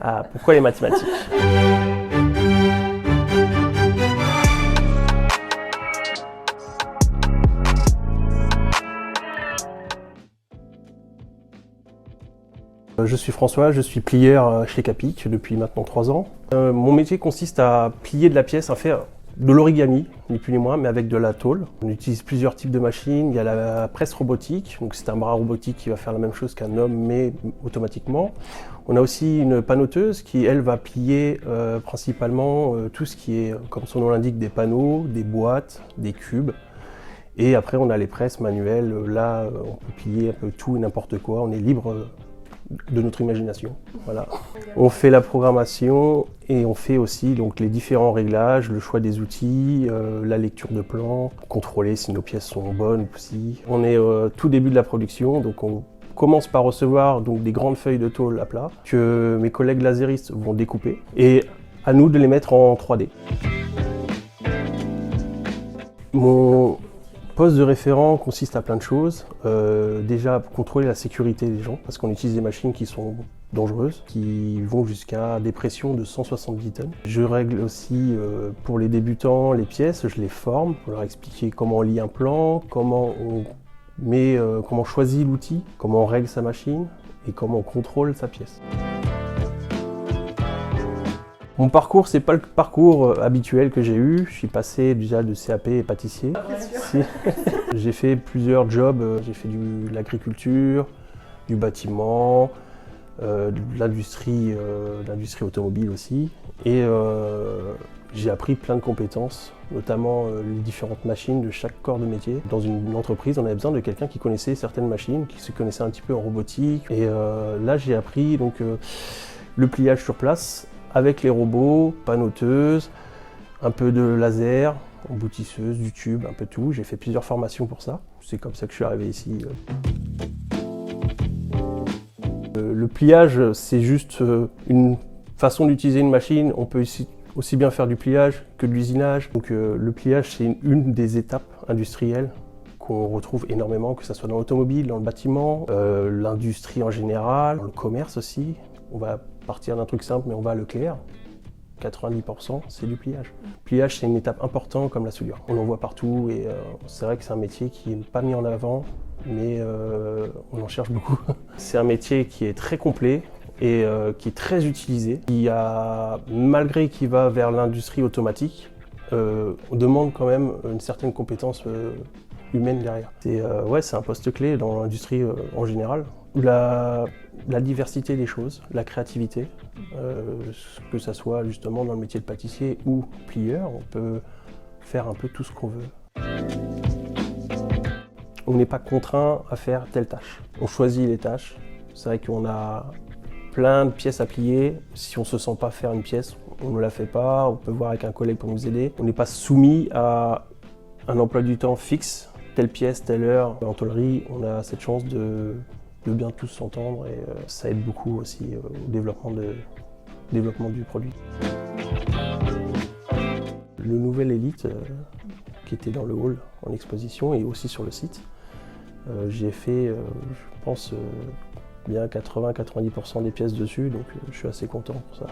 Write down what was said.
Ah, pourquoi les mathématiques? Je suis François, je suis plieur chez Capic depuis maintenant 3 ans. Mon métier consiste à plier de la pièce, à faire de l'origami, ni plus ni moins, mais avec de la tôle. On utilise plusieurs types de machines. Il y a la presse robotique, donc c'est un bras robotique qui va faire la même chose qu'un homme, mais automatiquement. On a aussi une panneauteuse qui, elle, va plier principalement tout ce qui est, comme son nom l'indique, des panneaux, des boîtes, des cubes. Et après, on a les presses manuelles. Là, on peut plier un peu tout et n'importe quoi. On est libre de notre imagination. Voilà. On fait la programmation et on fait aussi donc, les différents réglages, le choix des outils, la lecture de plans, contrôler si nos pièces sont bonnes aussi. On est tout début de la production, donc on commence par recevoir donc, des grandes feuilles de tôle à plat que mes collègues laseristes vont découper et à nous de les mettre en 3D. Mon poste de référent consiste à plein de choses. Déjà, contrôler la sécurité des gens, parce qu'on utilise des machines qui sont dangereuses, qui vont jusqu'à des pressions de 170 tonnes. Je règle aussi, pour les débutants, les pièces, je les forme pour leur expliquer comment on lit un plan, comment on choisit l'outil, comment on règle sa machine et comment on contrôle sa pièce. Mon parcours, c'est pas le parcours habituel que j'ai eu. Je suis passé déjà de CAP et pâtissier. J'ai fait plusieurs jobs. J'ai fait de l'agriculture, du bâtiment, de l'industrie automobile aussi. Et j'ai appris plein de compétences, notamment les différentes machines de chaque corps de métier. Dans une entreprise, on avait besoin de quelqu'un qui connaissait certaines machines, qui se connaissait un petit peu en robotique. Et là, j'ai appris donc, le pliage sur place, avec les robots, panneauteuses, un peu de laser, emboutisseuse, du tube, un peu tout. J'ai fait plusieurs formations pour ça. C'est comme ça que je suis arrivé ici. Le pliage, c'est juste une façon d'utiliser une machine. On peut aussi bien faire du pliage que de l'usinage. Donc le pliage, c'est une des étapes industrielles qu'on retrouve énormément, que ce soit dans l'automobile, dans le bâtiment, l'industrie en général, dans le commerce aussi. On va partir d'un truc simple, mais on va à Leclerc. 90%, c'est du pliage. Le pliage, c'est une étape importante comme la soudure. On en voit partout et c'est vrai que c'est un métier qui n'est pas mis en avant, mais on en cherche beaucoup. C'est un métier qui est très complet et qui est très utilisé. Malgré qu'il va vers l'industrie automatique, on demande quand même une certaine compétence humaine derrière. C'est un poste clé dans l'industrie en général. La diversité des choses, la créativité, que ce soit justement dans le métier de pâtissier ou plieur, on peut faire un peu tout ce qu'on veut. On n'est pas contraint à faire telle tâche. On choisit les tâches. C'est vrai qu'on a plein de pièces à plier. Si on ne se sent pas faire une pièce, on ne la fait pas. On peut voir avec un collègue pour nous aider. On n'est pas soumis à un emploi du temps fixe. Telle pièce, telle heure. En tôlerie, on a cette chance de bien tous s'entendre et ça aide beaucoup aussi au développement du produit. Le nouvel Elite qui était dans le hall en exposition et aussi sur le site, j'ai fait, je pense, bien 80-90% des pièces dessus, donc je suis assez content pour ça.